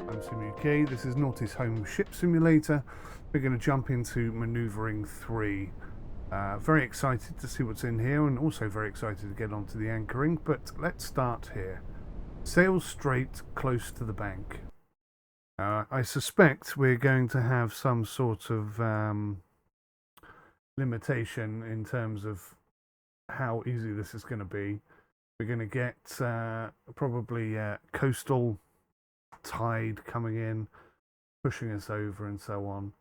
I'm 𝗬𝘂𝗍𝗁𝗂. This is NAUTIS Home Ship Simulator. We're going to jump into Manoeuvring 3. Very excited to see what's in here, and also very excited to get onto the anchoring, but let's start here. Sail straight, close to the bank. I suspect we're going to have some sort of limitation in terms of how easy this is going to be. We're going to get probably coastal tide coming in, pushing us over and so on.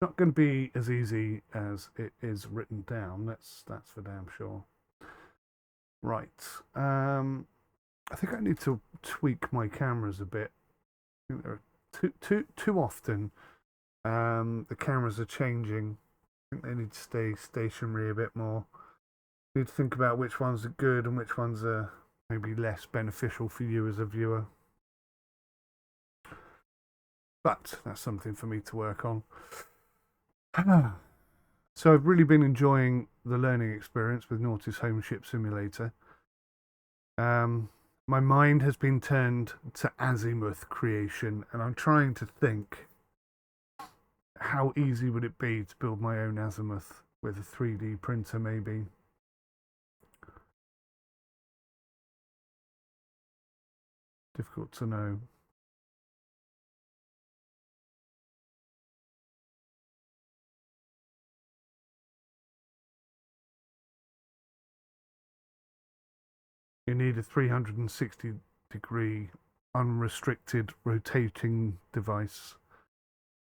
Not going to be as easy as it is written down, that's for damn sure. Right, I think I need to tweak my cameras a bit. I think they're too often the cameras are changing. I think they need to stay stationary a bit more. Need to think about which ones are good and which ones are maybe less beneficial for you as a viewer. But that's something for me to work on. So I've really been enjoying the learning experience with NAUTIS Home Ship Simulator. My mind has been turned to azimuth creation, and I'm trying to think how easy would it be to build my own azimuth with a 3D printer maybe. Difficult to know. You need a 360-degree unrestricted rotating device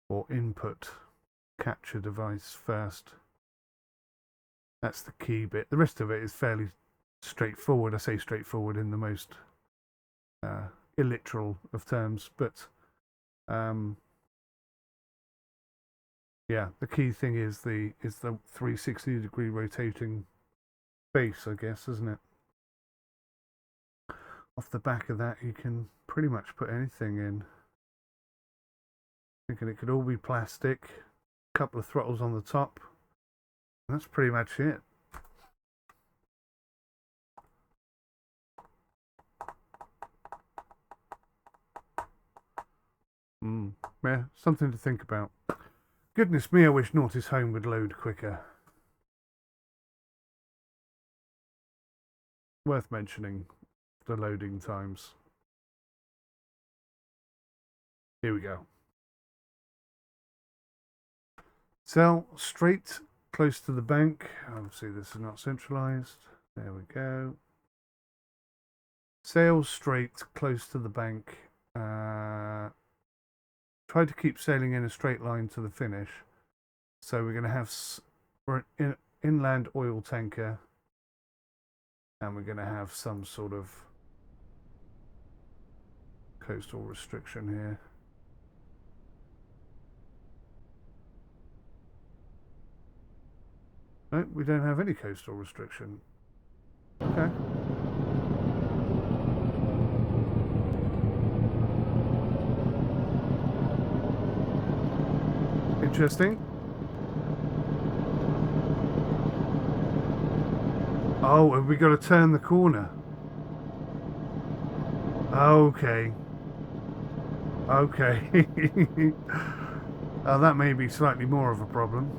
or input capture device first. That's the key bit. The rest of it is fairly straightforward. I say straightforward in the most illiteral of terms, but yeah, the key thing is the 360-degree rotating base, I guess, isn't it? Off the back of that, you can pretty much put anything in. Thinking it could all be plastic, a couple of throttles on the top, and that's pretty much it. Yeah, something to think about. Goodness me, I wish NAUTIS Home would load quicker. Worth mentioning the loading times. Here we go. Sail straight, close to the bank. Obviously this is not centralized. There we go. Sail straight, close to the bank. Try to keep sailing in a straight line to the finish. So we're going to have an inland oil tanker, and we're going to have some sort of coastal restriction here. No, we don't have any coastal restriction. Okay. Interesting. Oh, have we got to turn the corner? Okay. Okay. That may be slightly more of a problem.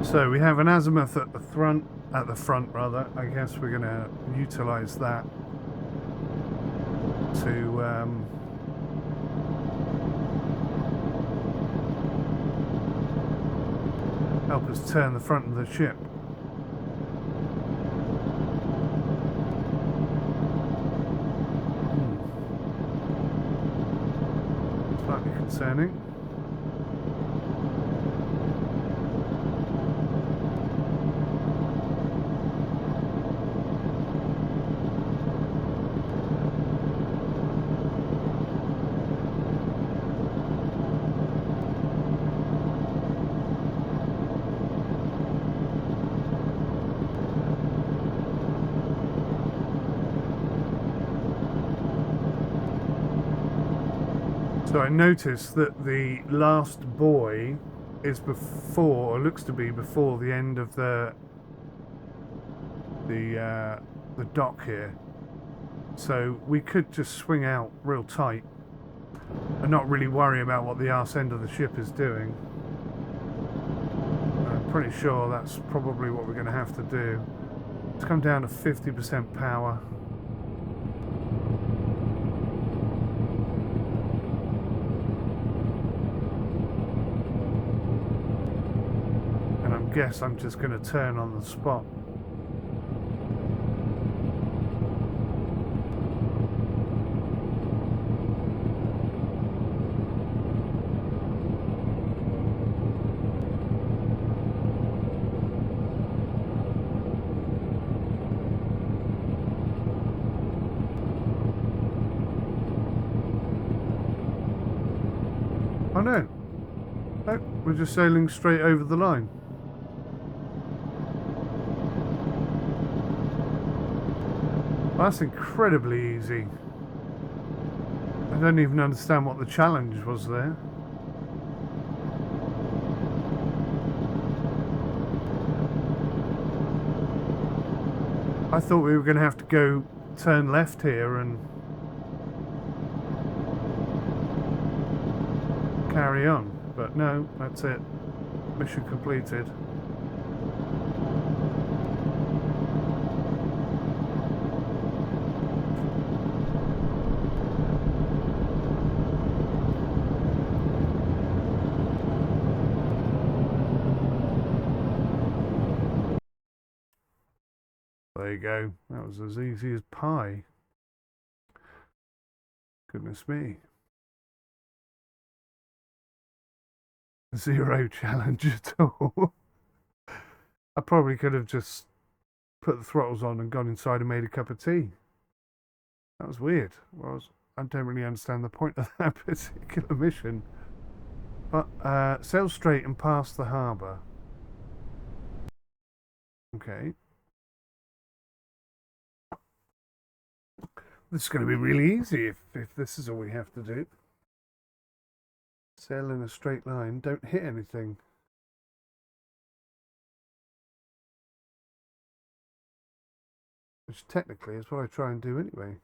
So we have an azimuth at the front rather. I guess we're going to utilize that to help us turn the front of the ship. Slightly concerning. So I noticed that the last buoy is before, or looks to be before, the end of the dock here. So we could just swing out real tight and not really worry about what the arse end of the ship is doing. I'm pretty sure that's probably what we're going to have to do. Let's come down to 50% power. And I guess I'm just going to turn on the spot. Oh no, we're just sailing straight over the line. Well, that's incredibly easy. I don't even understand what the challenge was there. I thought we were going to have to go turn left here and carry on, but no, that's it. Mission completed. There you go. That was as easy as pie. Goodness me. Zero challenge at all. I probably could have just put the throttles on and gone inside and made a cup of tea. That was weird. Well, I don't really understand the point of that particular mission. But sail straight and past the harbour. Okay. This is going to be really easy if this is all we have to do. Sail in a straight line, don't hit anything. Which technically is what I try and do anyway.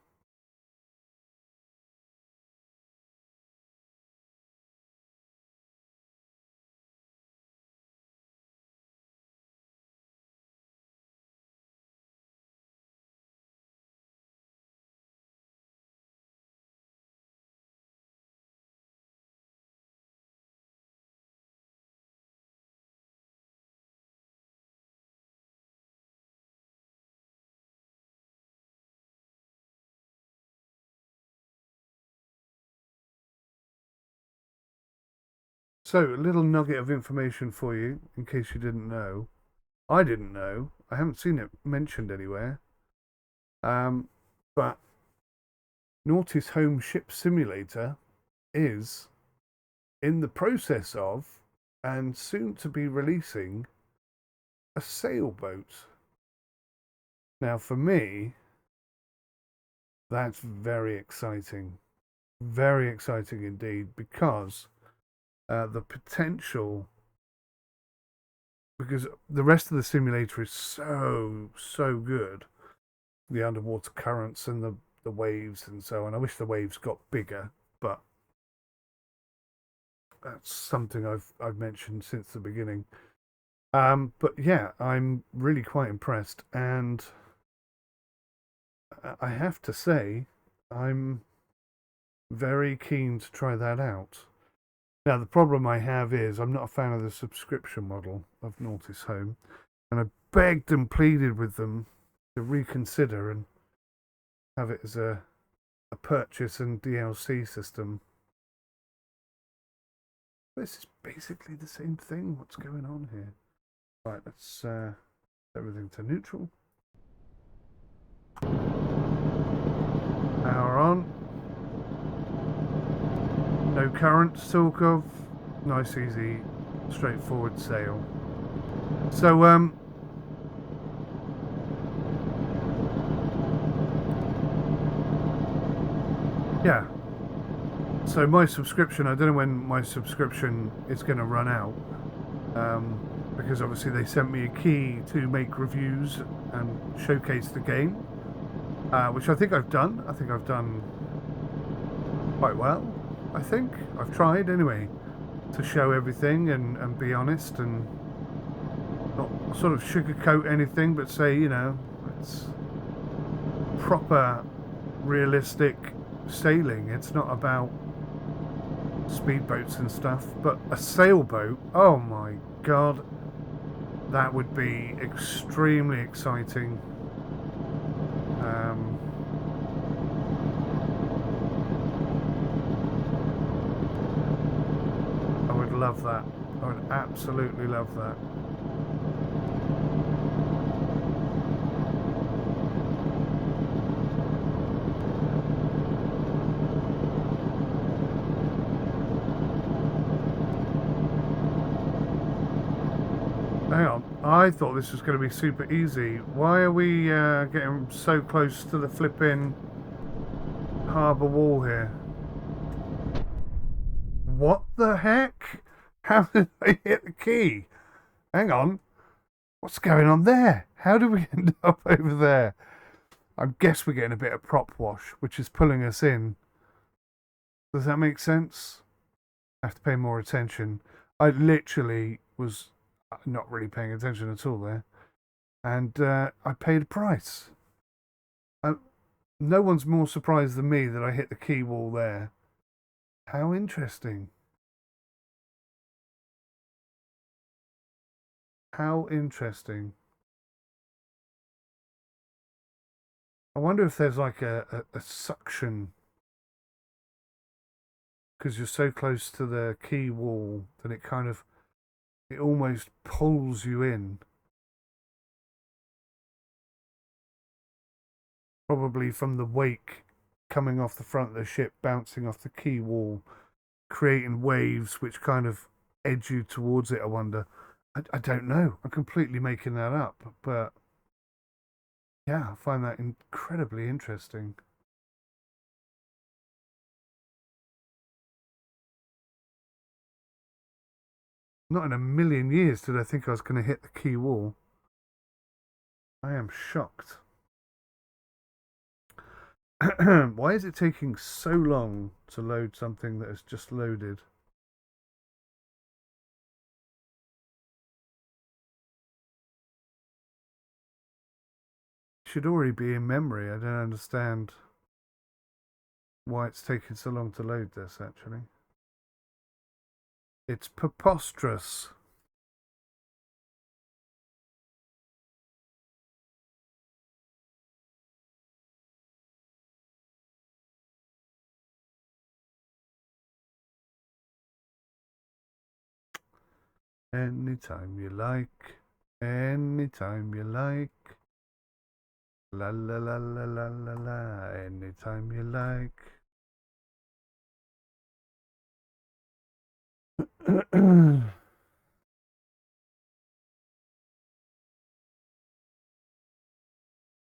So, a little nugget of information for you, in case you didn't know. I didn't know. I haven't seen it mentioned anywhere. But NAUTIS Home Ship Simulator is in the process of, and soon to be releasing, a sailboat. Now, for me, that's very exciting. Very exciting indeed, because the potential, because the rest of the simulator is so good, the underwater currents and the waves and so on. I wish the waves got bigger, but that's something I've mentioned since the beginning. But yeah, I'm really quite impressed, and I have to say I'm very keen to try that out. Now, the problem I have is I'm not a fan of the subscription model of NAUTIS Home, and I begged and pleaded with them to reconsider and have it as a purchase and DLC system. This is basically the same thing. What's going on here? Right, let's set everything to neutral. Power on. No current to talk of. Nice, easy, straightforward sail. So, yeah. So my subscription, I don't know when my subscription is going to run out, because obviously they sent me a key to make reviews and showcase the game, which I think I've done. I think I've done quite well. I think I've tried anyway to show everything and be honest and not sort of sugarcoat anything, but say, you know, it's proper realistic sailing. It's not about speedboats and stuff, but a sailboat, oh my god, that would be extremely exciting. I would love that. I would absolutely love that. Hang on, I thought this was going to be super easy. Why are we getting so close to the flipping harbour wall here? What the heck? How did I hit the key? Hang on. What's going on there? How did we end up over there? I guess we're getting a bit of prop wash, which is pulling us in. Does that make sense? I have to pay more attention. I literally was not really paying attention at all there. And I paid a price. No one's more surprised than me that I hit the key wall there. How interesting. How interesting. I wonder if there's like a suction, because you're so close to the key wall that it kind of, it almost pulls you in. Probably from the wake coming off the front of the ship, bouncing off the key wall, creating waves which kind of edge you towards it, I wonder. I don't know. I'm completely making that up. But yeah, I find that incredibly interesting. Not in a million years did I think I was going to hit the key wall. I am shocked. Why is it taking so long to load something that has just loaded? It should already be in memory. I don't understand why it's taking so long to load this, actually. It's preposterous. Anytime you like, anytime you like. La la la la la la la, anytime you like.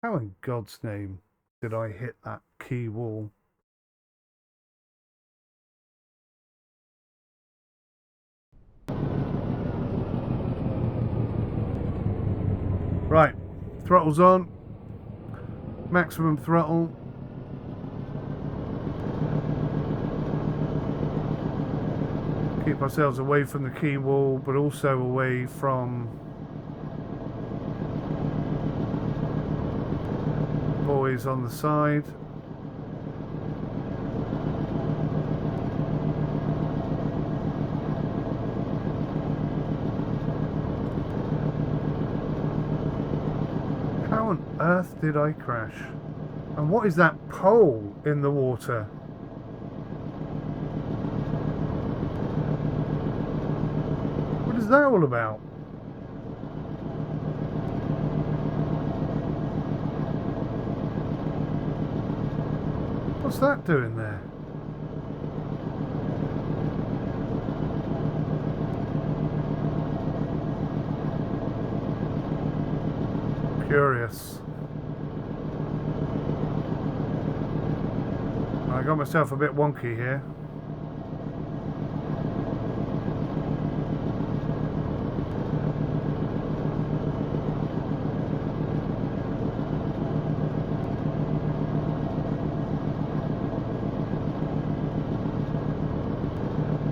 How in God's name did I hit that key wall? Right, throttle's on. Maximum throttle. Keep ourselves away from the key wall, but also away from boys on the side. How on earth did I crash? And what is that pole in the water? What is that all about? What's that doing there? Curious. I got myself a bit wonky here.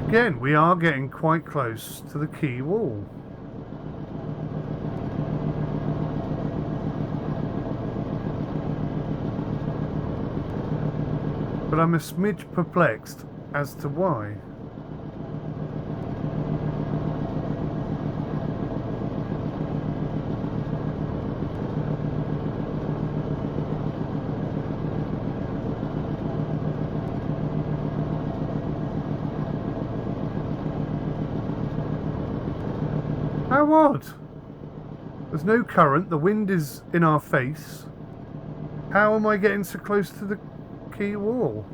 Again, we are getting quite close to the quay wall. But I'm a smidge perplexed as to why. How odd. There's no current, the wind is in our face. How am I getting so close to the quay wall?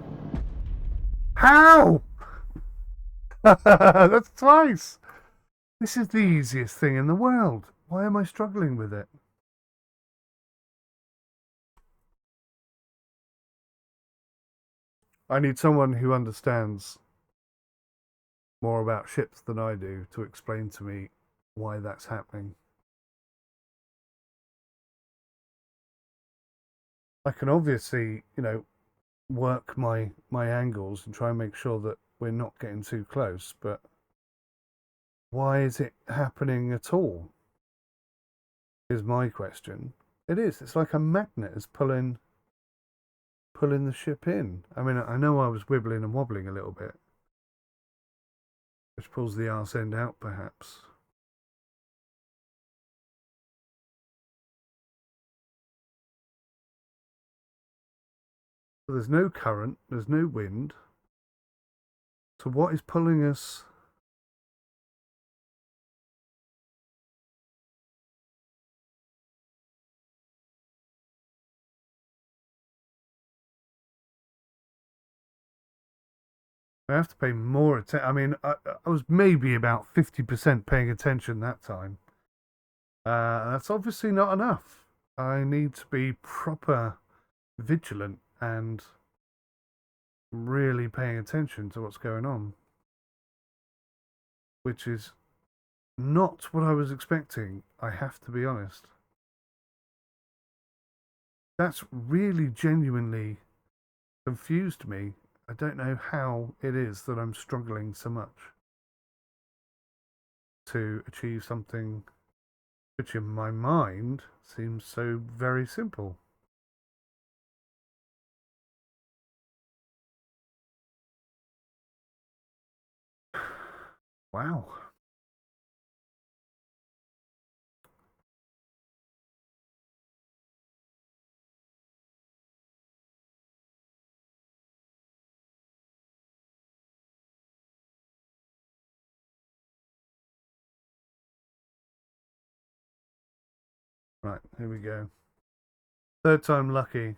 How? That's twice. This is the easiest thing in the world. Why am I struggling with it? I need someone who understands more about ships than I do to explain to me why that's happening. I can obviously, you know, work my angles and try and make sure that we're not getting too close, but why is it happening at all? Is my question. It is. It's like a magnet is pulling the ship in. I mean, I know I was wibbling and wobbling a little bit, which pulls the arse end out, perhaps. So there's no current, there's no wind. So what is pulling us? I have to pay more attention. I mean, I was maybe about 50% paying attention that time. That's obviously not enough. I need to be proper vigilant and really paying attention to what's going on, which is not what I was expecting, I have to be honest. That's really genuinely confused me. I don't know how it is that I'm struggling so much to achieve something which in my mind seems so very simple. Wow. Right, here we go. Third time lucky.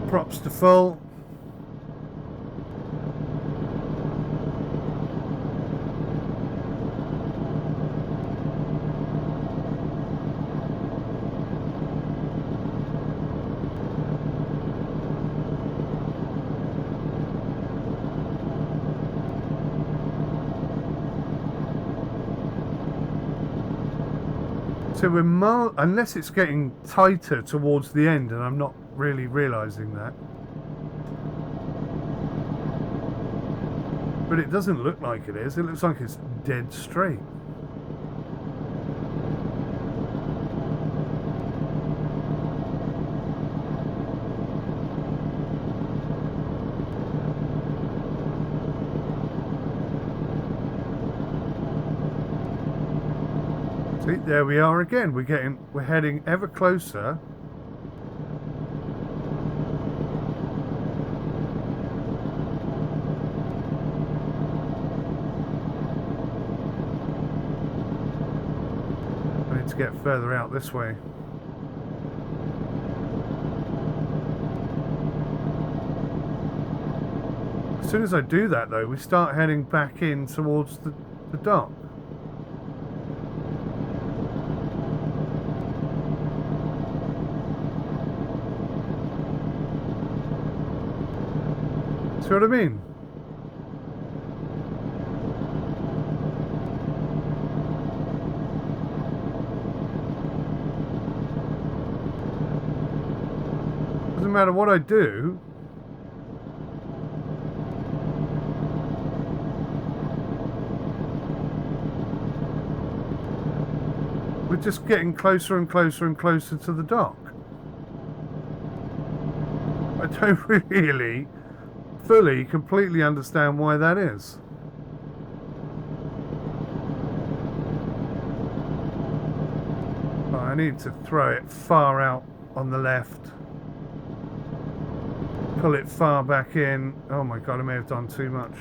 Props to full. So we're unless it's getting tighter towards the end and I'm not really realising that. But it doesn't look like it is. It looks like it's dead straight. See, there we are again. We're heading ever closer. I need to get further out this way. As soon as I do that though, we start heading back in towards the dock. See what I mean? Doesn't matter what I do, We're just getting closer and closer and closer to the dock. I don't really fully, completely understand why that is. I need to throw it far out on the left. Pull it far back in. Oh my god, I may have done too much.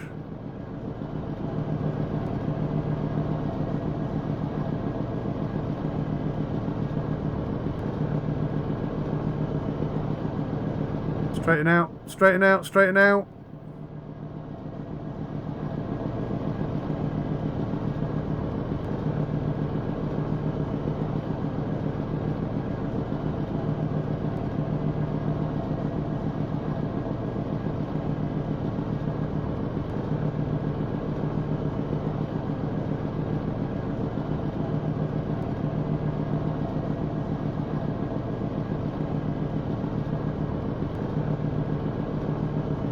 Straighten out, straighten out, straighten out.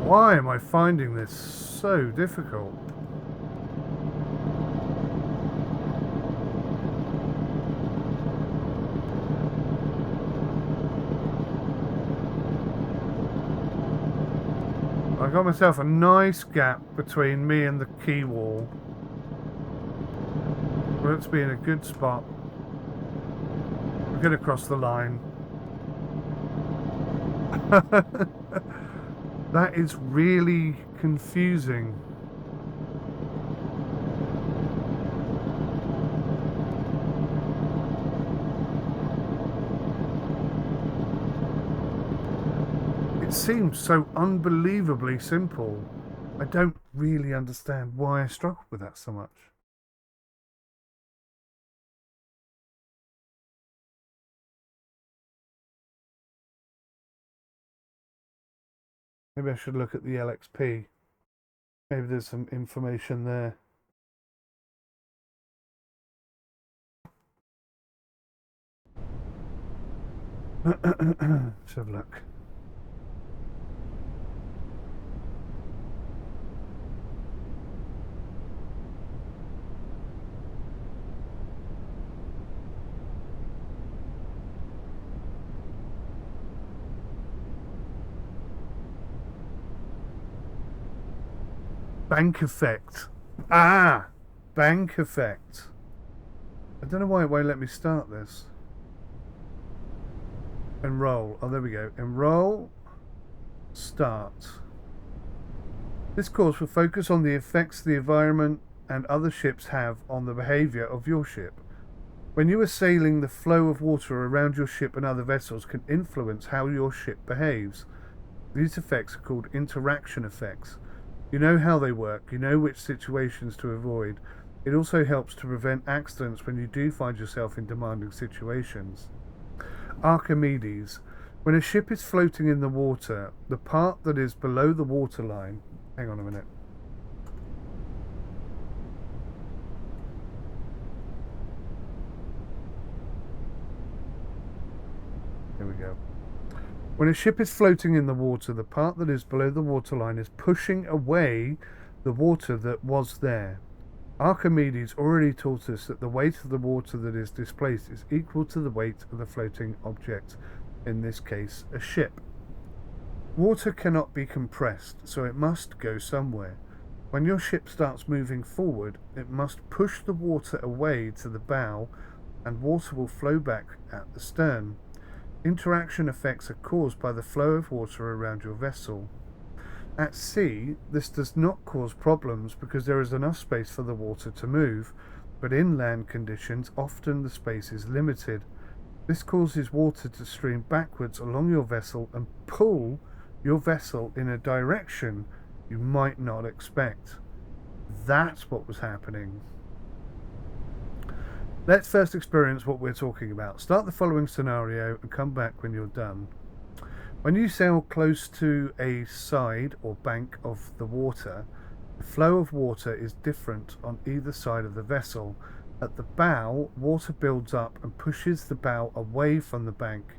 Why am I finding this so difficult? I got myself a nice gap between me and the quay wall. Let's be in a good spot. We're good across the line. That is really confusing. It seems so unbelievably simple. I don't really understand why I struggle with that so much. Maybe I should look at the LXP. Maybe there's some information there. Let's have a look. Bank effect. Ah! Bank effect. I don't know why it won't let me start this. Enroll. Oh, there we go. Enroll. Start. This course will focus on the effects the environment and other ships have on the behaviour of your ship. When you are sailing, the flow of water around your ship and other vessels can influence how your ship behaves. These effects are called interaction effects. You know how they work, you know which situations to avoid. It also helps to prevent accidents when you do find yourself in demanding situations. Archimedes. When a ship is floating in the water, the part that is below the waterline... Hang on a minute. Here we go. When a ship is floating in the water, the part that is below the waterline is pushing away the water that was there. Archimedes already taught us that the weight of the water that is displaced is equal to the weight of the floating object, in this case, a ship. Water cannot be compressed, so it must go somewhere. When your ship starts moving forward, it must push the water away to the bow, and water will flow back at the stern. Interaction effects are caused by the flow of water around your vessel. At sea, this does not cause problems because there is enough space for the water to move, but in land conditions, often the space is limited. This causes water to stream backwards along your vessel and pull your vessel in a direction you might not expect. That's what was happening. Let's first experience what we're talking about. Start the following scenario and come back when you're done. When you sail close to a side or bank of the water, the flow of water is different on either side of the vessel. At the bow, water builds up and pushes the bow away from the bank.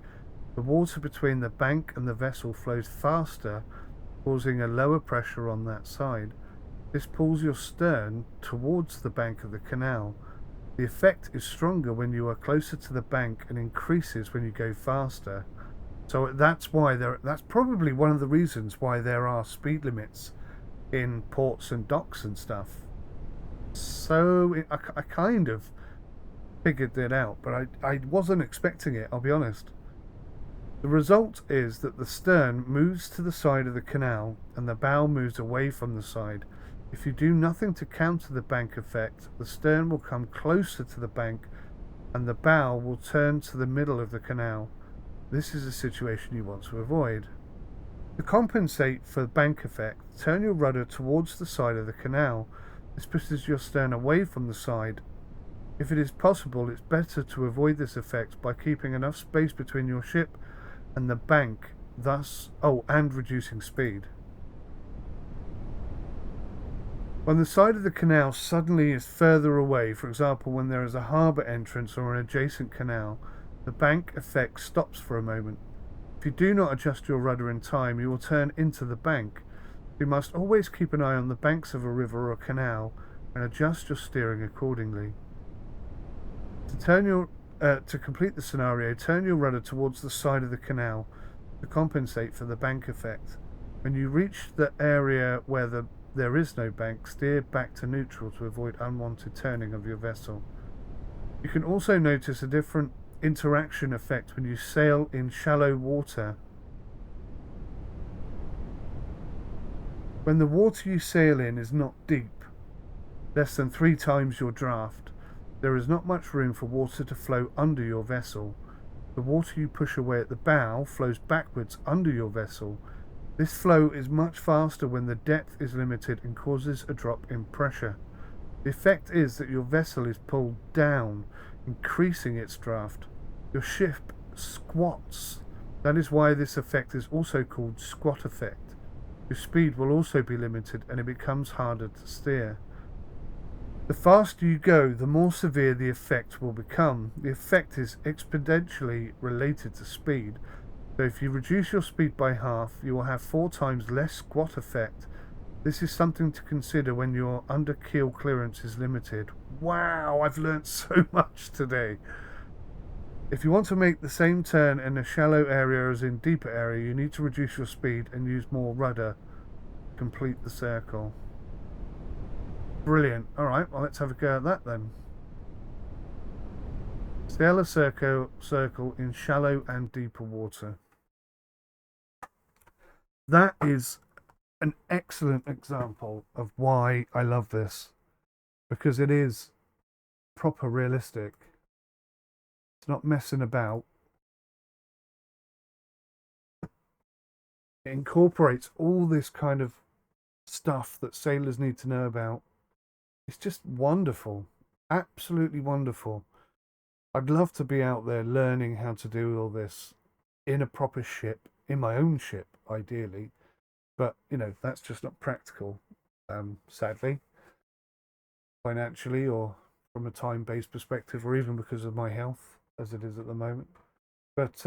The water between the bank and the vessel flows faster, causing a lower pressure on that side. This pulls your stern towards the bank of the canal. The effect is stronger when you are closer to the bank and increases when you go faster. So that's why that's probably one of the reasons why there are speed limits in ports and docks and stuff. So I kind of figured that out, but I wasn't expecting it, I'll be honest. The result is that the stern moves to the side of the canal and the bow moves away from the side. If you do nothing to counter the bank effect, the stern will come closer to the bank and the bow will turn to the middle of the canal. This is a situation you want to avoid. To compensate for the bank effect, turn your rudder towards the side of the canal. This pushes your stern away from the side. If it is possible, it's better to avoid this effect by keeping enough space between your ship and the bank, and reducing speed. When the side of the canal suddenly is further away, for example when there is a harbour entrance or an adjacent canal, the bank effect stops for a moment. If you do not adjust your rudder in time, you will turn into the bank. You must always keep an eye on the banks of a river or canal and adjust your steering accordingly. To complete the scenario, turn your rudder towards the side of the canal to compensate for the bank effect. When you reach the area where there is no bank, steer back to neutral to avoid unwanted turning of your vessel. You can also notice a different interaction effect when you sail in shallow water. When the water you sail in is not deep, less than 3 times your draft, there is not much room for water to flow under your vessel. The water you push away at the bow flows backwards under your vessel. This flow is much faster when the depth is limited and causes a drop in pressure. The effect is that your vessel is pulled down, increasing its draft. Your ship squats. That is why this effect is also called squat effect. Your speed will also be limited and it becomes harder to steer. The faster you go, the more severe the effect will become. The effect is exponentially related to speed. So if you reduce your speed by half, you will have 4 times less squat effect. This is something to consider when your under keel clearance is limited. Wow, I've learnt so much today. If you want to make the same turn in a shallow area as in deeper area, you need to reduce your speed and use more rudder to complete the circle. Brilliant. Alright, well let's have a go at that then. Sail a circle in shallow and deeper water. That is an excellent example of why I love this, because it is proper realistic. It's not messing about. It incorporates all this kind of stuff that sailors need to know about. It's just wonderful, absolutely wonderful. I'd love to be out there learning how to do all this in a proper ship, in my own ship, ideally. But, you know, that's just not practical, sadly, financially or from a time-based perspective, or even because of my health, as it is at the moment. But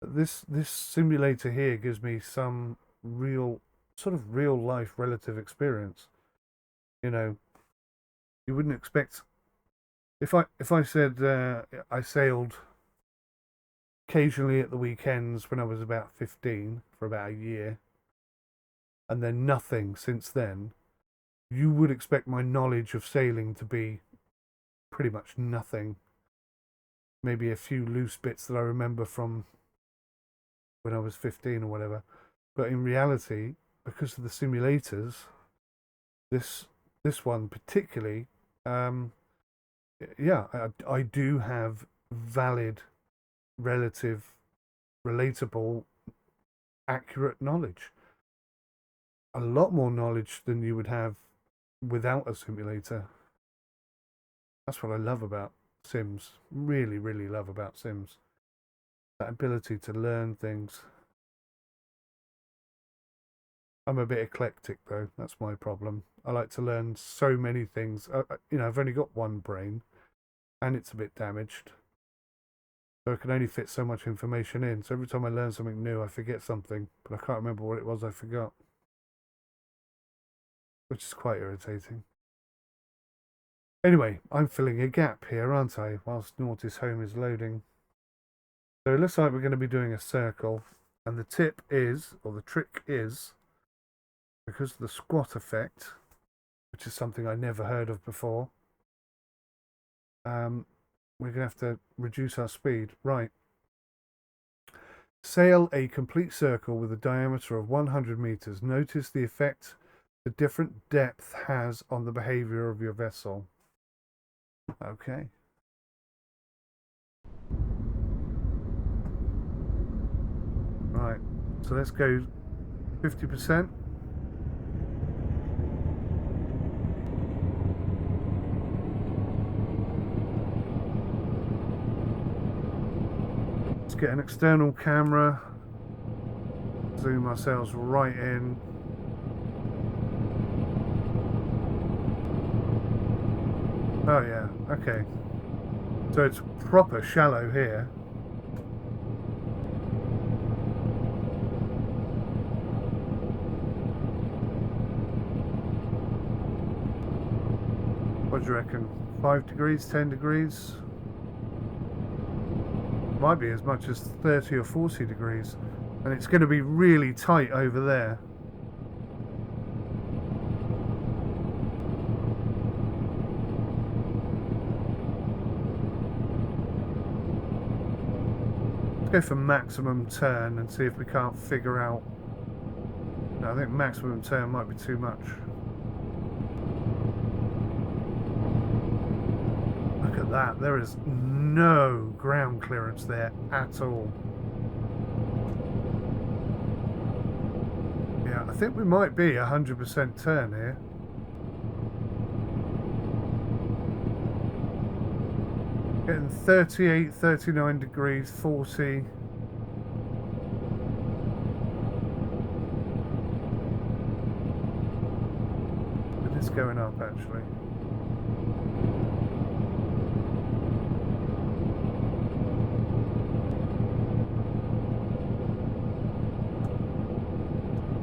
this simulator here gives me some real life relative experience. You know, you wouldn't expect, if I said I sailed occasionally at the weekends when I was about 15 for about a year, and then nothing since then, you would expect my knowledge of sailing to be pretty much nothing. Maybe a few loose bits that I remember from when I was 15 or whatever. But in reality, because of the simulators, this one particularly, yeah, I do have valid, relative, relatable, accurate knowledge. A lot more knowledge than you would have without a simulator. That's what I love about Sims. Really, really love about Sims. That ability to learn things. I'm a bit eclectic though, that's my problem. I like to learn so many things. You know, I've only got one brain and it's a bit damaged. So I can only fit so much information in. So every time I learn something new, I forget something, but I can't remember what it was I forgot. Which is quite irritating. Anyway, I'm filling a gap here, aren't I, whilst NAUTIS home is loading. So it looks like we're going to be doing a circle, and the tip is, or the trick is, because of the squat effect, which is something I never heard of before, we're going to have to reduce our speed. Right. Sail a complete circle with a diameter of 100 meters. Notice the effect the different depth has on the behavior of your vessel. Okay. Right, so let's go 50%. Let's get an external camera, zoom ourselves right in. Oh yeah, okay. So it's proper shallow here. What do you reckon? 5 degrees, 10 degrees? Might be as much as 30 or 40 degrees. And it's going to be really tight over there. Let's go for maximum turn and see if we can't figure out. No, I think maximum turn might be too much. Look at that, there is no ground clearance there at all. Yeah, I think we might be 100% turn here. Getting 38, 39 degrees, 40. It is going up actually.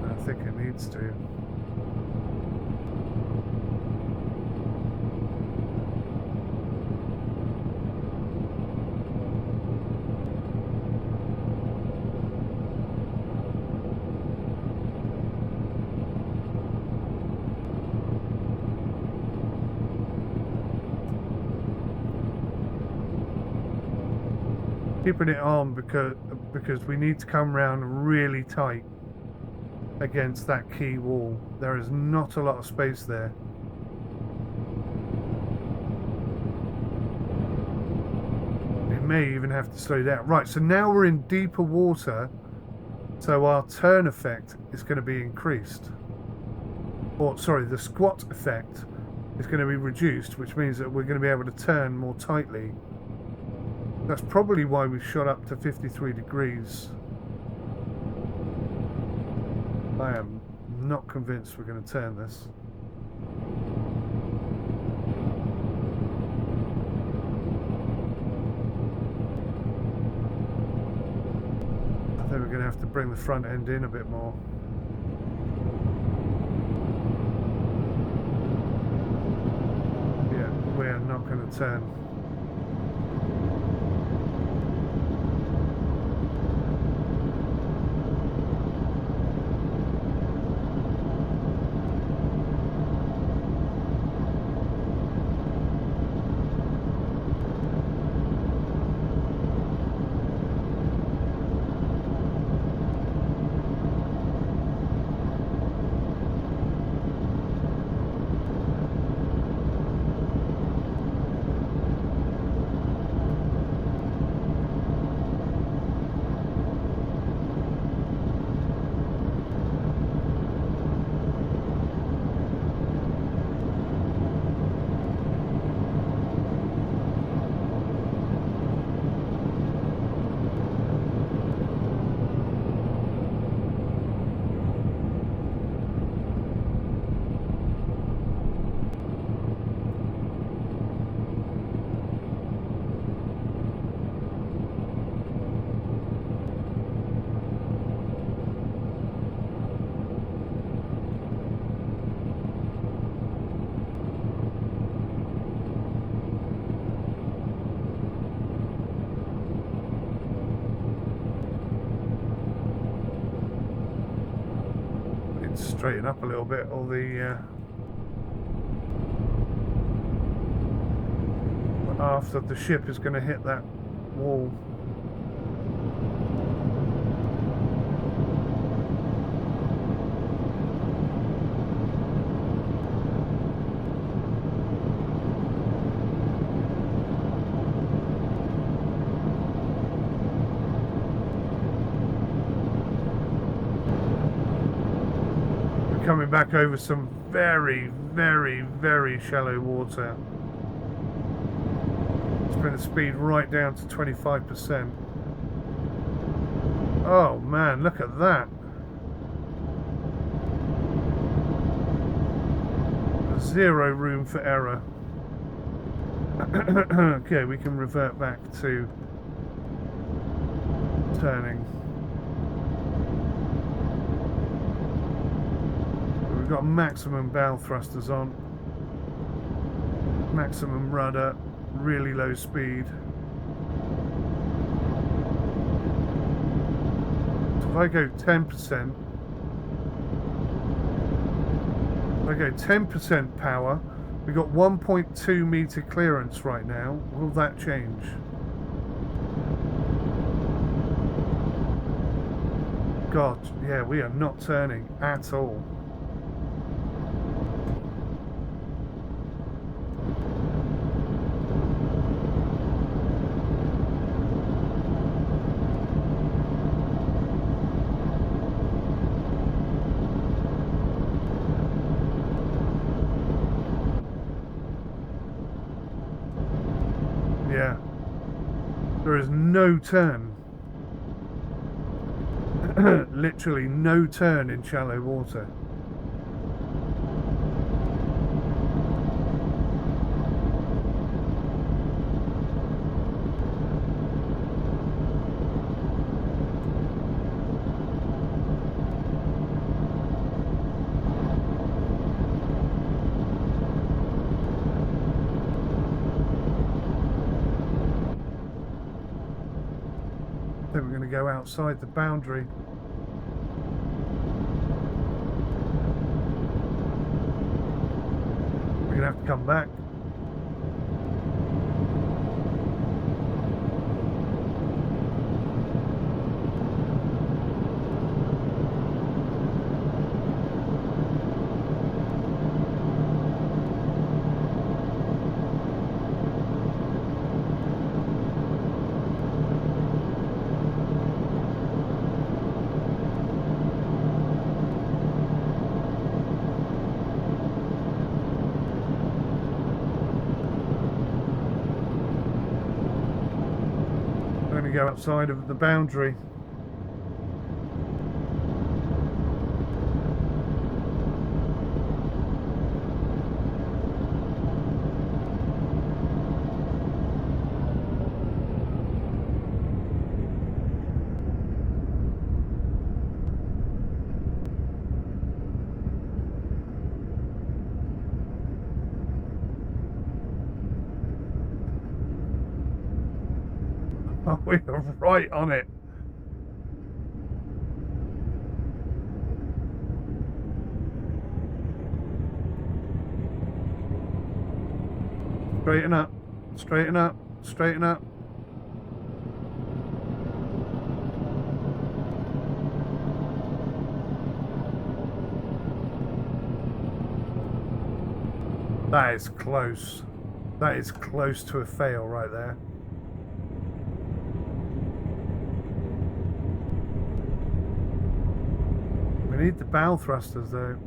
I think it needs to. Keeping it on because we need to come round really tight against that key wall. There is not a lot of space there. We may even have to slow down. Right, so now we're in deeper water, so our turn effect is going to be increased. Or sorry, the squat effect is going to be reduced, which means that we're going to be able to turn more tightly. That's probably why we shot up to 53 degrees. I am not convinced we're going to turn this. I think we're going to have to bring the front end in a bit more. Yeah, we're not going to turn. straighten up a little bit, or the aft of the ship is going to hit that wall. Coming back over some very, very, very shallow water. Let's bring the speed right down to 25%. Oh man, look at that. Zero room for error. Okay, we can revert back to turning. We've got maximum bow thrusters on, maximum rudder, really low speed. So if I go 10%, if I go 10% power, we've got 1.2 meter clearance right now. Will that change? God, yeah, we are not turning at all. Yeah, there is no turn. Literally no turn in shallow water. I think we're going to go outside the boundary. We're going to have to come back. Go outside of the boundary. Oh, we are right on it. Straighten up, straighten up, straighten up. That is close. That is close to a fail right there. We need the bow thrusters though.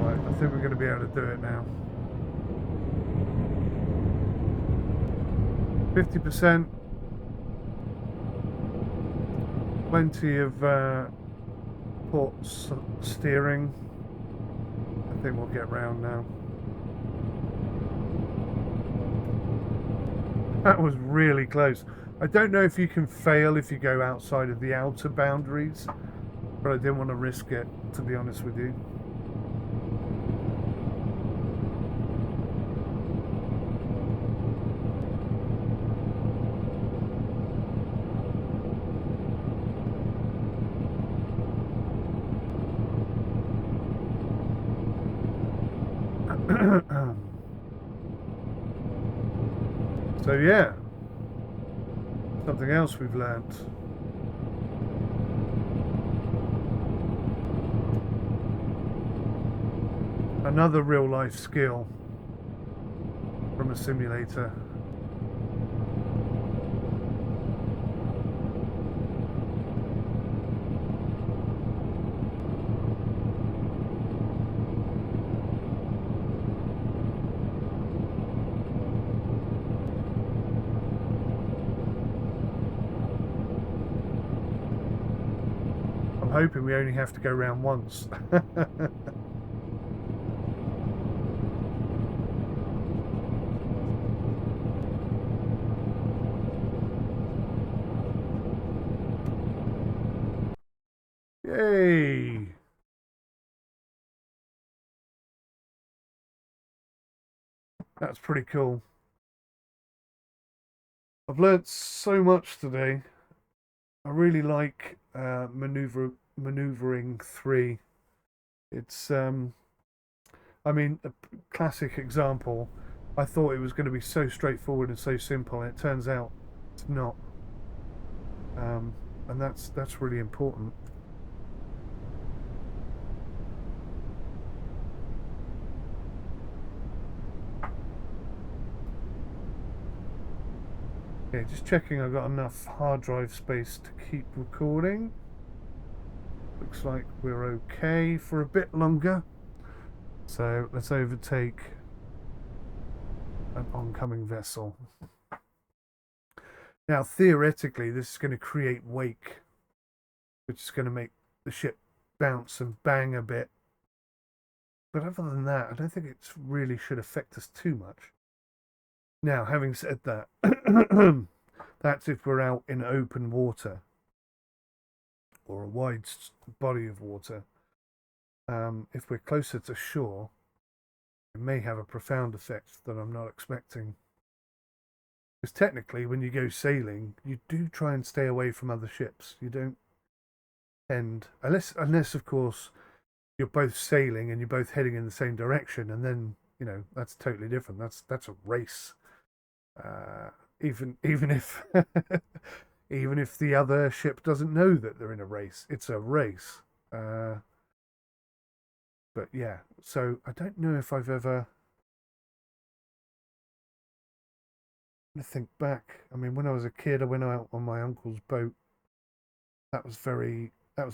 I think we're going to be able to do it now. 50%. Plenty of port steering. I think we'll get round now. That was really close. I don't know if you can fail if you go outside of the outer boundaries, but I didn't want to risk it, to be honest with you. So yeah, something else we've learnt. Another real life skill from a simulator. Hoping we only have to go round once. Yay! That's pretty cool. I've learnt so much today. I really like Manoeuvring 3. It's I mean, a classic example. I thought it was going to be so straightforward and so simple, and it turns out it's not. And that's really important. Okay, just checking I've got enough hard drive space to keep recording. Looks like we're okay for a bit longer. So let's overtake an oncoming vessel. Now, theoretically, this is going to create wake, which is going to make the ship bounce and bang a bit. But other than that, I don't think it really should affect us too much. Now, having said that, that's if we're out in open water or a wide body of water. If we're closer to shore, it may have a profound effect that I'm not expecting. Because technically, when you go sailing, you do try and stay away from other ships. You don't tend, unless of course you're both sailing and you're both heading in the same direction, and then that's totally different. That's a race. Even if even if the other ship doesn't know that they're in a race, it's a race. But yeah, so I don't know if I've ever. I think back. I mean, when I was a kid, I went out on my uncle's boat. That was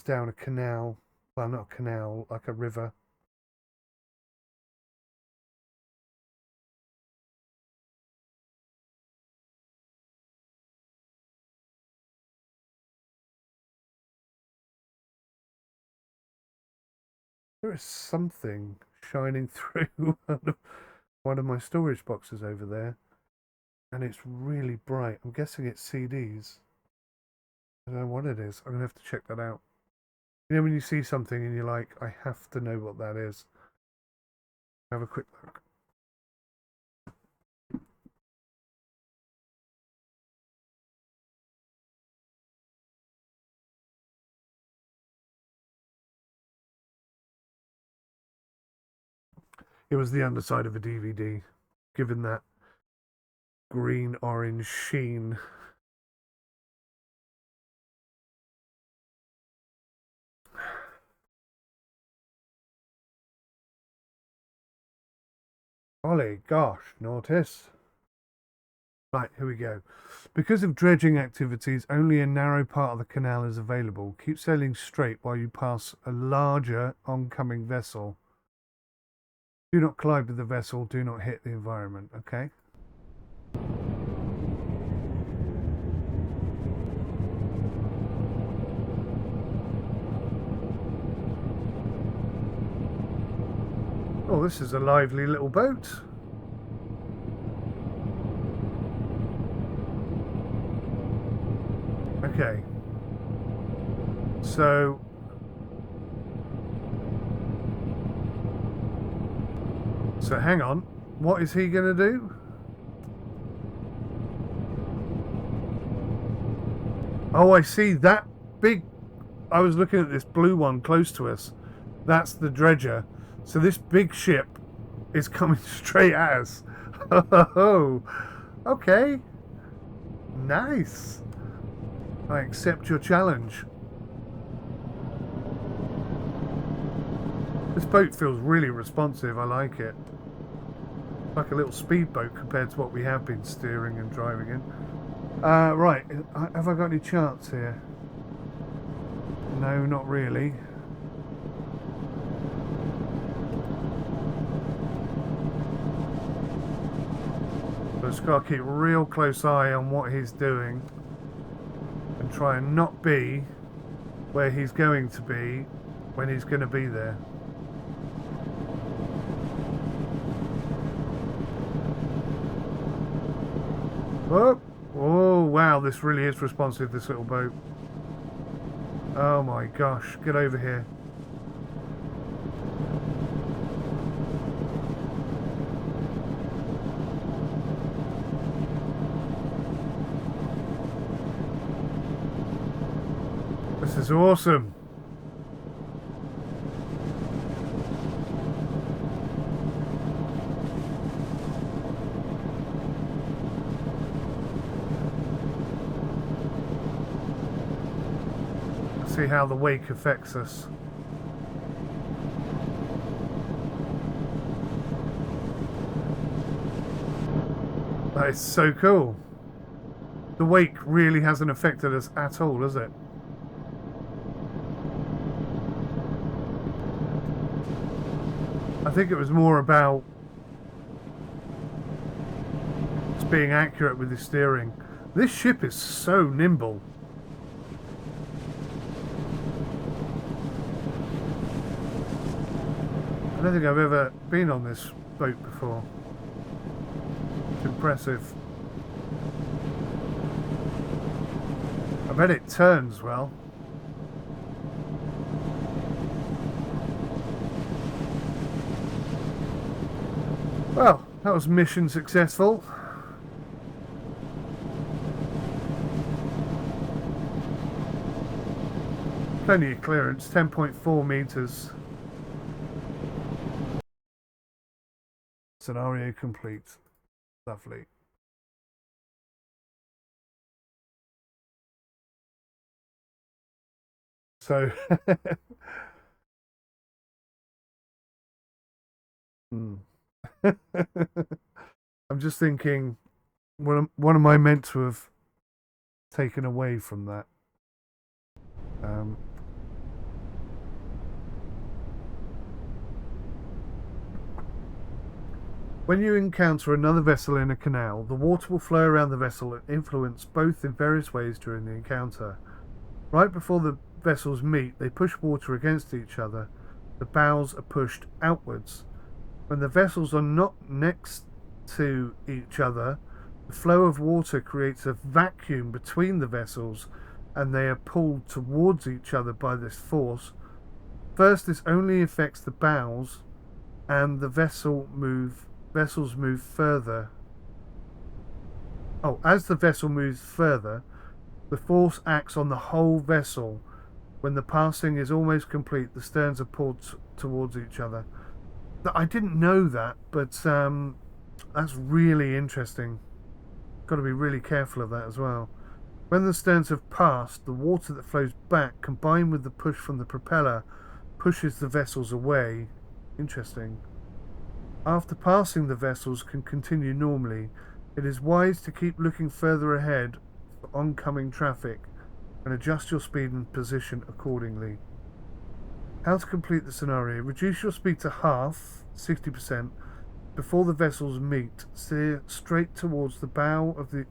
down a canal. Well, not a canal, like a river. There is something shining through one of my storage boxes over there, and it's really bright. I'm guessing it's CDs. I don't know what it is. I'm going to have to check that out. You know when you see something and you're like, I have to know what that is. Have a quick look. It was the underside of a DVD, given that green-orange sheen. Golly gosh, NAUTIS. Right, here we go. Because of dredging activities, only a narrow part of the canal is available. Keep sailing straight while you pass a larger oncoming vessel. Do not collide with the vessel. Do not hit the environment, okay? Oh, this is a lively little boat. Okay. So hang on. What is he going to do? Oh, I see that big... I was looking at this blue one close to us. That's the dredger. So this big ship is coming straight at us. Oh, okay. Nice. I accept your challenge. This boat feels really responsive. I like it. Like a little speedboat compared to what we have been steering and driving in. Right, have I got any charts here? No, not really. So just got to keep a real close eye on what he's doing and try and not be where he's going to be when he's going to be there. Oh, oh wow, this really is responsive, this little boat. Oh my gosh, get over here. This is awesome. See how the wake affects us. That is so cool. The wake really hasn't affected us at all, has it? I think it was more about just being accurate with the steering. This ship is so nimble. I don't think I've ever been on this boat before. It's impressive. I bet it turns well. Well, that was mission successful. Plenty of clearance, 10.4 meters. Scenario complete. Lovely. So, I'm just thinking, what am I meant to have taken away from that? When you encounter another vessel in a canal, the water will flow around the vessel and influence both in various ways during the encounter. Right before the vessels meet, they push water against each other. The bows are pushed outwards. When the vessels are not next to each other, the flow of water creates a vacuum between the vessels and they are pulled towards each other by this force. First, this only affects the bows and the vessels move further. Oh, as the vessel moves further, the force acts on the whole vessel. When the passing is almost complete, the sterns are pulled towards each other. I didn't know that, but that's really interesting. Got to be really careful of that as well. When the sterns have passed, the water that flows back, combined with the push from the propeller, pushes the vessels away. Interesting. After passing, the vessels can continue normally. It is wise to keep looking further ahead for oncoming traffic and adjust your speed and position accordingly. How to complete the scenario. Reduce your speed to half, 60%, before the vessels meet. Steer straight towards the bow of the...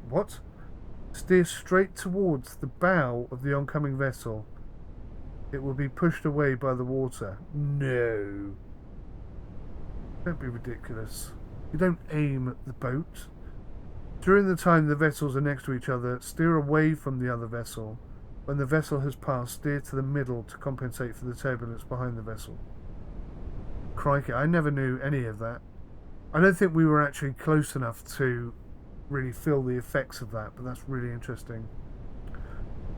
What? Steer straight towards the bow of the oncoming vessel. It will be pushed away by the water. No. Don't be ridiculous. You don't aim at the boat. During the time the vessels are next to each other, steer away from the other vessel. When the vessel has passed, steer to the middle to compensate for the turbulence behind the vessel. Crikey, I never knew any of that. I don't think we were actually close enough to really feel the effects of that, but that's really interesting.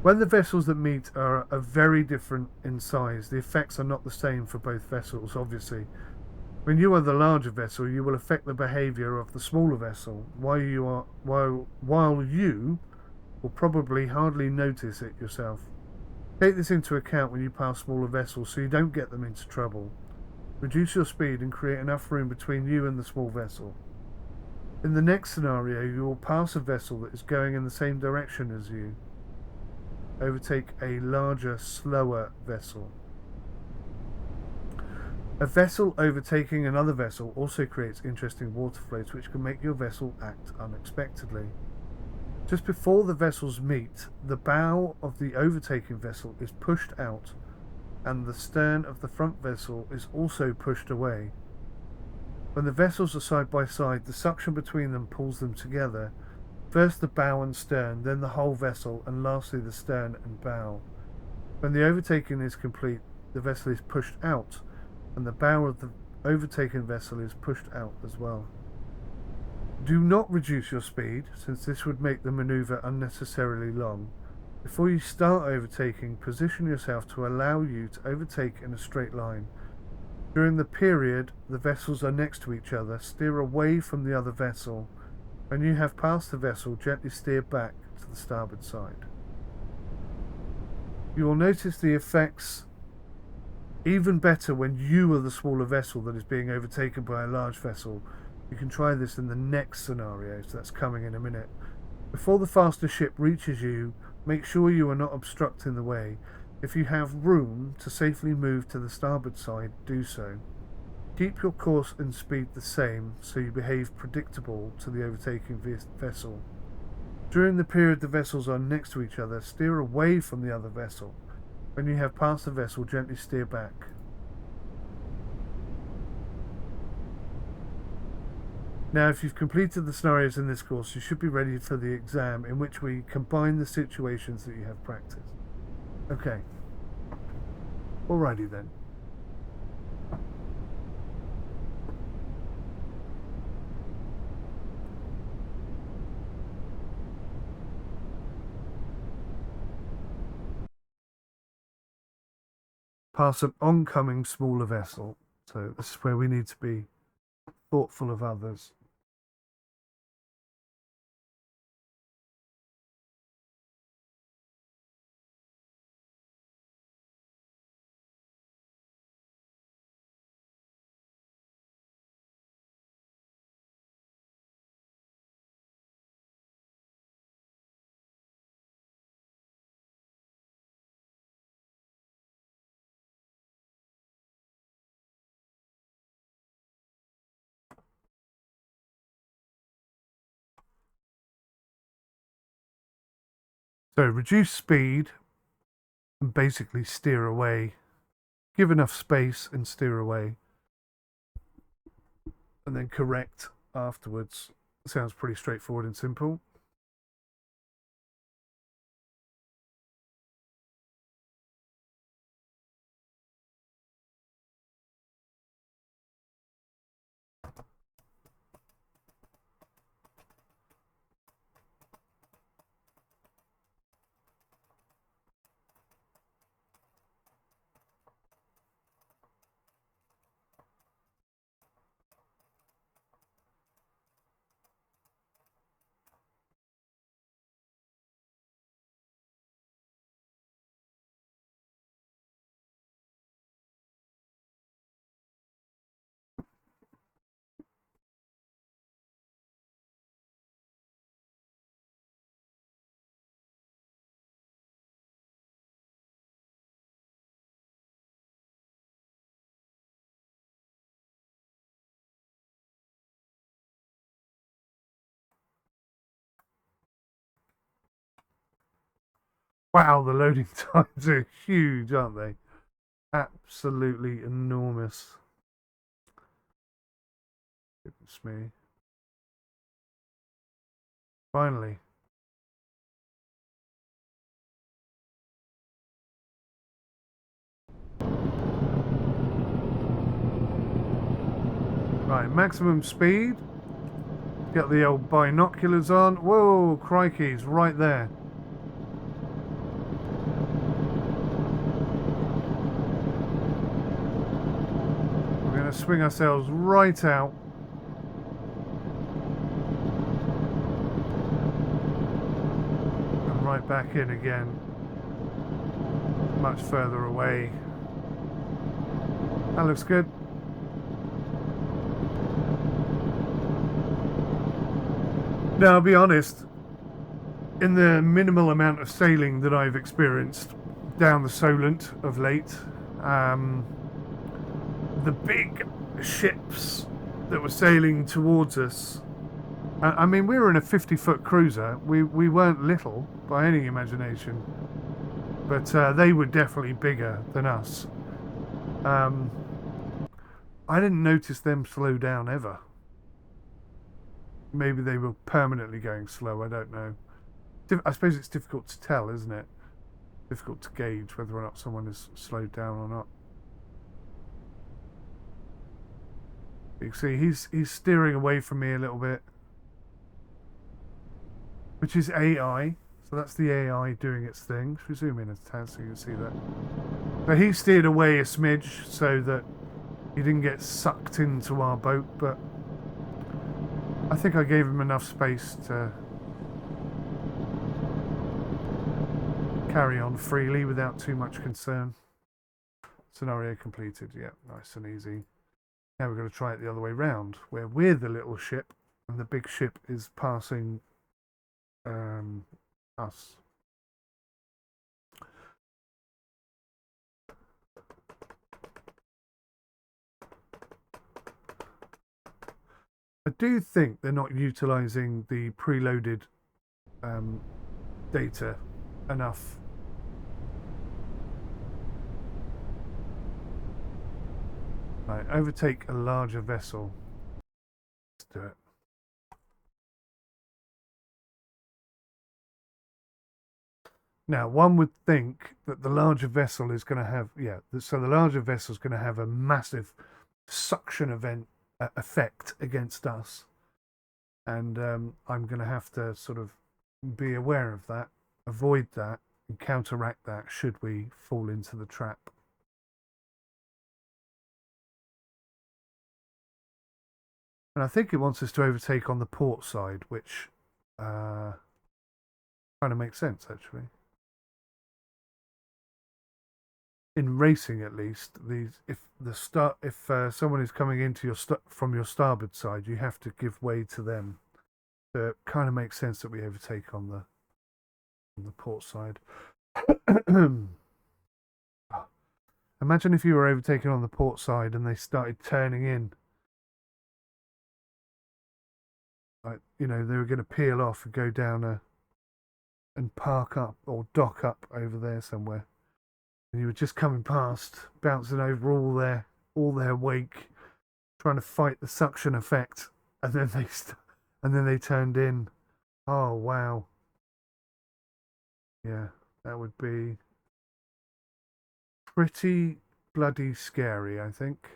When the vessels that meet are very different in size, the effects are not the same for both vessels, obviously. When you are the larger vessel, you will affect the behaviour of the smaller vessel, while you will probably hardly notice it yourself. Take this into account when you pass smaller vessels so you don't get them into trouble. Reduce your speed and create enough room between you and the small vessel. In the next scenario, you will pass a vessel that is going in the same direction as you. Overtake a larger, slower vessel. A vessel overtaking another vessel also creates interesting water flows which can make your vessel act unexpectedly. Just before the vessels meet, the bow of the overtaking vessel is pushed out and the stern of the front vessel is also pushed away. When the vessels are side by side, the suction between them pulls them together. First the bow and stern, then the whole vessel, and lastly the stern and bow. When the overtaking is complete, the vessel is pushed out, and the bow of the overtaken vessel is pushed out as well. Do not reduce your speed, since this would make the manoeuvre unnecessarily long. Before you start overtaking, position yourself to allow you to overtake in a straight line. During the period the vessels are next to each other, steer away from the other vessel. When you have passed the vessel, gently steer back to the starboard side. You will notice the effects even better when you are the smaller vessel that is being overtaken by a large vessel. You can try this in the next scenario, so that's coming in a minute. Before the faster ship reaches you, make sure you are not obstructing the way. If you have room to safely move to the starboard side, do so. Keep your course and speed the same so you behave predictable to the overtaking vessel. During the period the vessels are next to each other, steer away from the other vessel. When you have passed the vessel, gently steer back. Now, if you've completed the scenarios in this course, you should be ready for the exam in which we combine the situations that you have practiced. Okay. Alrighty then. Pass an oncoming smaller vessel. So this is where we need to be thoughtful of others. So reduce speed and basically steer away. Give enough space and steer away. And then correct afterwards. Sounds pretty straightforward and simple. Wow, the loading times are huge, aren't they? Absolutely enormous. Goodness me. Finally. Right, maximum speed. Get the old binoculars on. Whoa, crikey, he's right there. We're going to swing ourselves right out. And right back in again. Much further away. That looks good. Now, I'll be honest, in the minimal amount of sailing that I've experienced down the Solent of late, the big ships that were sailing towards us, I mean, we were in a 50-foot cruiser. We weren't little by any imagination, but they were definitely bigger than us. I didn't notice them slow down ever. Maybe they were permanently going slow, I don't know. I suppose it's difficult to tell, isn't it? Difficult to gauge whether or not someone is slowed down or not. You can see he's steering away from me a little bit. Which is AI. So that's the AI doing its thing. Should we zoom in a tad so you can see that? But he steered away a smidge so that he didn't get sucked into our boat, but I think I gave him enough space to carry on freely without too much concern. Scenario completed. Yeah, nice and easy. Now we're going to try it the other way round, where we're the little ship and the big ship is passing us. I do think they're not utilising the preloaded data enough. Right, overtake a larger vessel. Let's do it. Now, one would think that the larger vessel is going to have, so the larger vessel is going to have a massive suction effect against us. And I'm going to have to sort of be aware of that, avoid that, and counteract that should we fall into the trap. And I think it wants us to overtake on the port side, which kind of makes sense, actually. In racing, at least, if someone is coming into from your starboard side, you have to give way to them. So it kind of makes sense that we overtake on the port side. Imagine if you were overtaken on the port side and they started turning in. Like, you know, they were going to peel off and go down and park up or dock up over there somewhere. And you were just coming past, bouncing over all their wake, trying to fight the suction effect, and then they turned in. Oh wow! Yeah, that would be pretty bloody scary, I think.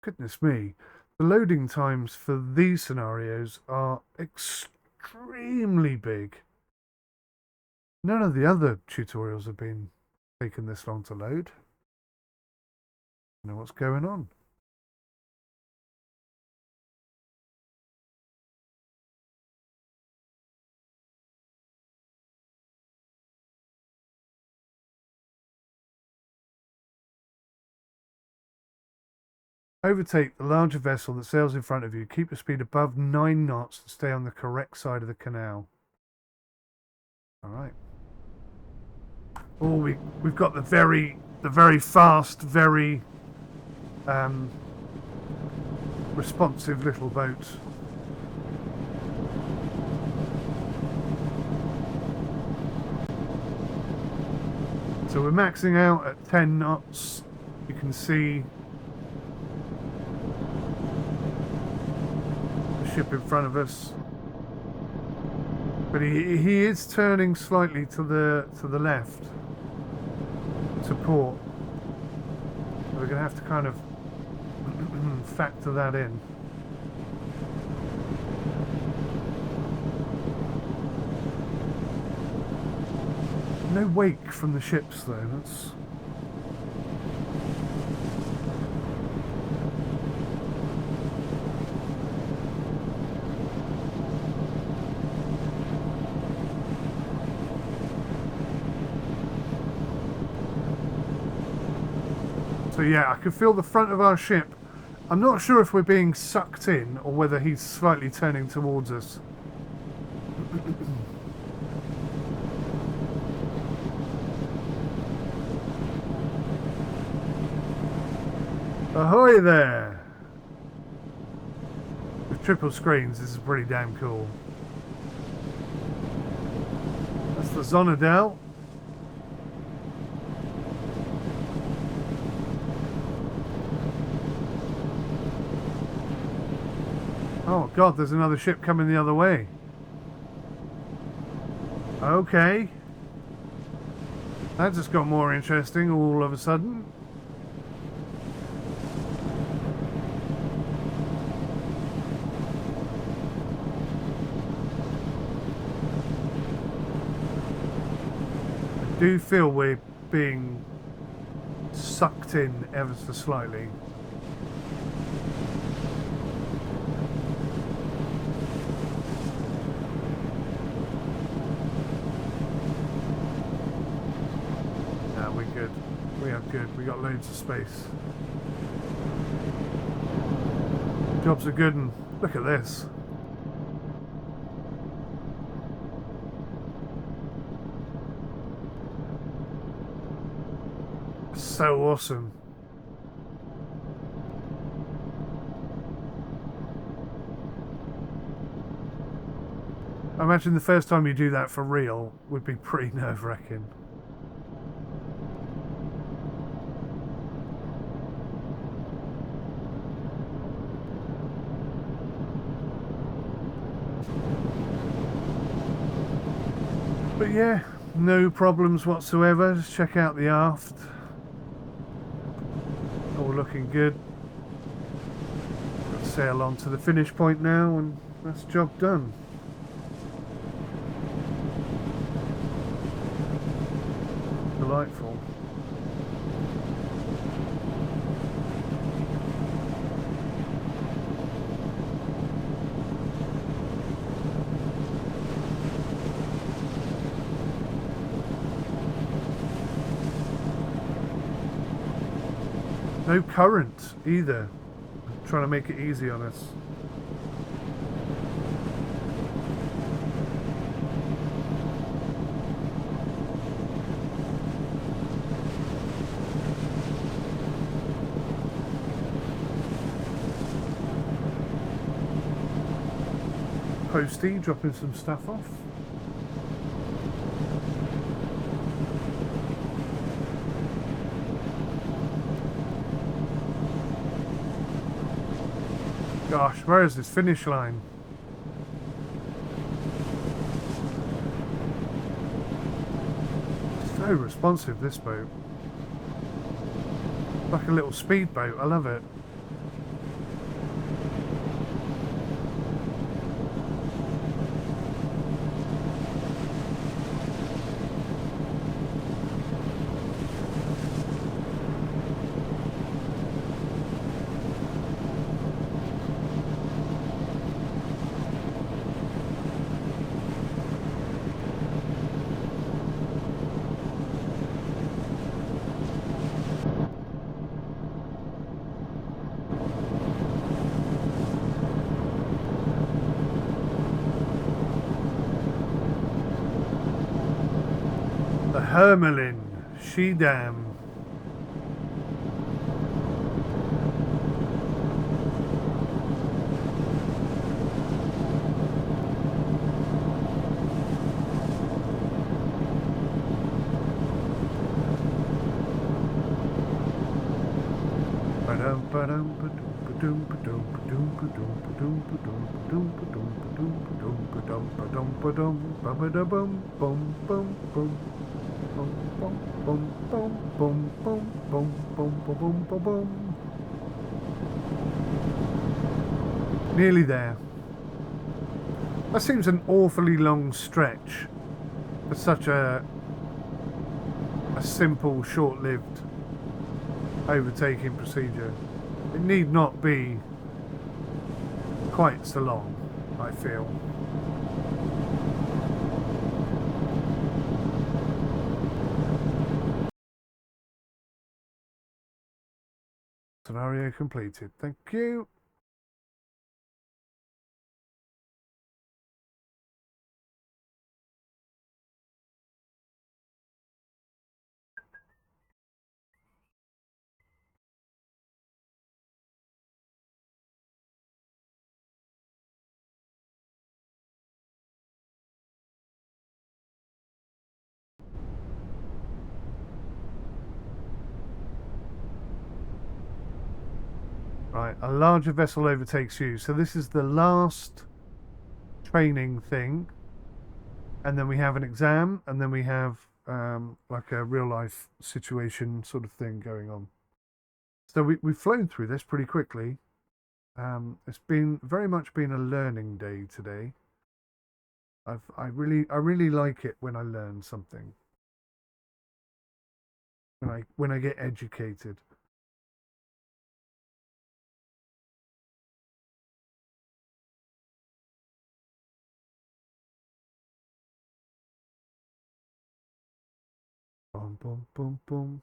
Goodness me, the loading times for these scenarios are extremely big. None of the other tutorials have been taking this long to load. I don't know what's going on. Overtake the larger vessel that sails in front of you. Keep the speed above 9 knots and stay on the correct side of the canal. All right. Oh, we've got the very fast, very responsive little boat. So we're maxing out at 10 knots. You can see the ship in front of us, but he is turning slightly to the left to port. So we're going to have to kind of factor that in. No wake from the ships though. That's so yeah, I can feel the front of our ship. I'm not sure if we're being sucked in or whether he's slightly turning towards us. Ahoy there! With triple screens, this is pretty damn cool. That's the 𝗦𝘂𝗍𝗁𝗂. Oh god, there's another ship coming the other way. Okay. That just got more interesting all of a sudden. I do feel we're being sucked in ever so slightly. Nah, we're good. We are good. We got loads of space. Jobs are good, and look at this. So awesome. I imagine the first time you do that for real would be pretty nerve-wracking. But yeah, no problems whatsoever. Just check out the aft. All looking good. Let's sail on to the finish point now, and that's job done. Delightful. No current either. I'm trying to make it easy on us. Postie dropping some stuff off. Gosh, where is this finish line? It's so responsive, this boat. Like a little speedboat, I love it. 𝗂𝗬𝗁𝗂. Nearly there. That seems an awfully long stretch for such a simple, short-lived overtaking procedure. It need not be quite so long, I feel. Scenario completed. Thank you. Right, a larger vessel overtakes you. So this is the last training thing. And then we have an exam, and then we have like a real life situation sort of thing going on. So we've flown through this pretty quickly. It's been very much been a learning day today. I really like it when I learn something. When I get educated. Boom boom boom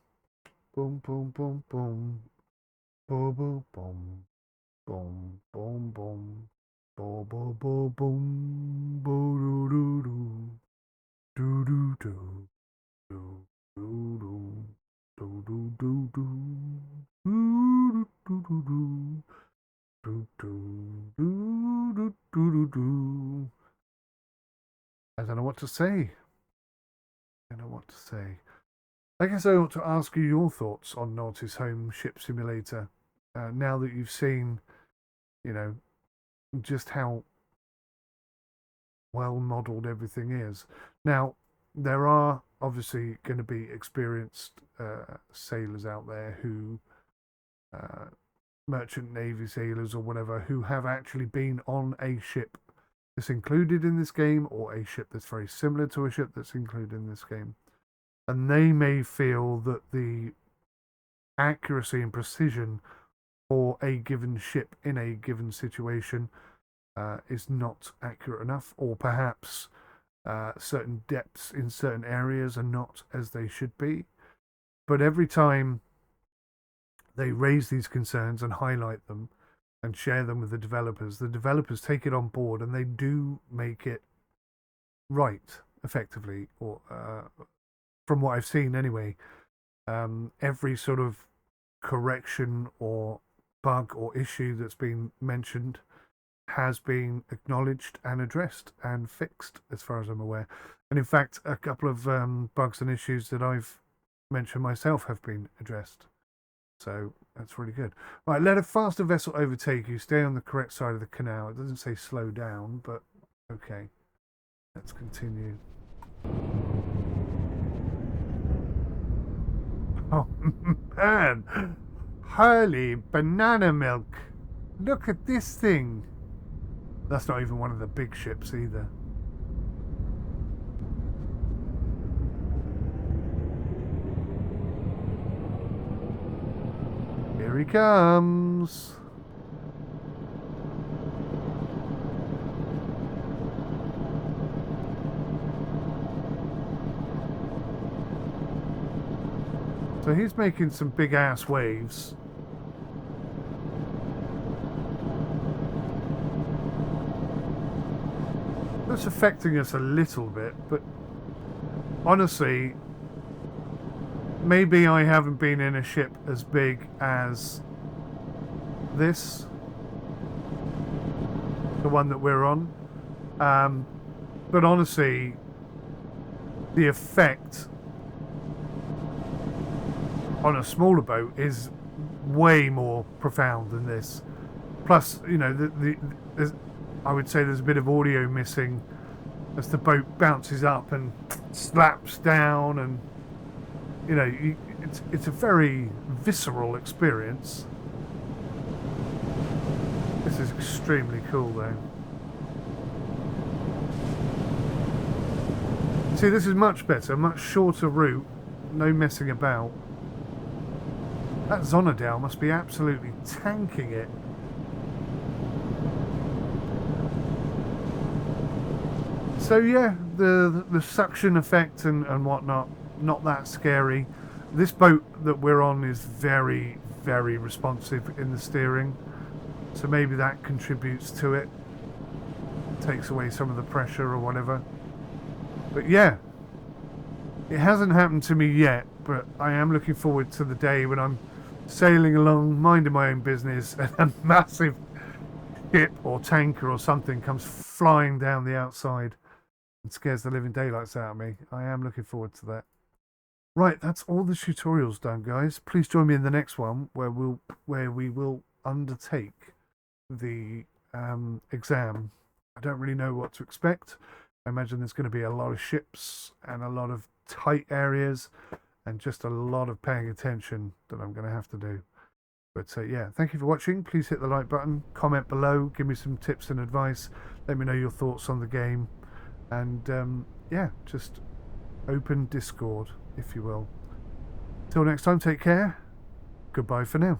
boom boom boom boom boom boom boom boom boom boom boom boom boom boom boom boom doo doo doo doo doo doo doo doo doo doo doo doo doo doo doo. I don't know what to say. I don't know what to say. I guess I ought to ask you your thoughts on NAUTIS Home Ship Simulator. Now that you've seen, you know, just how well modelled everything is. Now, there are obviously going to be experienced sailors out there who, merchant navy sailors or whatever, who have actually been on a ship that's included in this game, or a ship that's very similar to a ship that's included in this game. And they may feel that the accuracy and precision for a given ship in a given situation is not accurate enough, or perhaps certain depths in certain areas are not as they should be. But every time they raise these concerns and highlight them and share them with the developers take it on board, and they do make it right, effectively, or from what I've seen anyway. Every sort of correction or bug or issue that's been mentioned has been acknowledged and addressed and fixed, as far as I'm aware. And in fact, a couple of bugs and issues that I've mentioned myself have been addressed. So that's really good. Right, let a faster vessel overtake you. Stay on the correct side of the canal. It doesn't say slow down, but okay. Let's continue. Oh man, holy banana milk. Look at this thing. That's not even one of the big ships either. Here he comes. So he's making some big ass waves. That's affecting us a little bit, but honestly, maybe I haven't been in a ship as big as this, the one that we're on. But honestly, the effect on a smaller boat is way more profound than this. Plus, you know, I would say there's a bit of audio missing as the boat bounces up and slaps down, and you know, it's a very visceral experience. This is extremely cool, though. See, this is much better, much shorter route, no messing about. That 𝗤𝗂𝗧𝗧 must be absolutely tanking it. So yeah, the suction effect and whatnot, not that scary. This boat that we're on is very, very responsive in the steering, so maybe that contributes to it, takes away some of the pressure or whatever. But yeah, it hasn't happened to me yet, but I am looking forward to the day when I'm sailing along, minding my own business, and a massive ship or tanker or something comes flying down the outside and scares the living daylights out of me. I am looking forward to that. Right, that's all the tutorials done, guys. Please join me in the next one where we will undertake the exam. I don't really know what to expect. I imagine there's going to be a lot of ships and a lot of tight areas and just a lot of paying attention that I'm going to have to do. But yeah, thank you for watching. Please hit the like button, comment below, give me some tips and advice. Let me know your thoughts on the game. And yeah, just open Discord, if you will. Till next time, take care. Goodbye for now.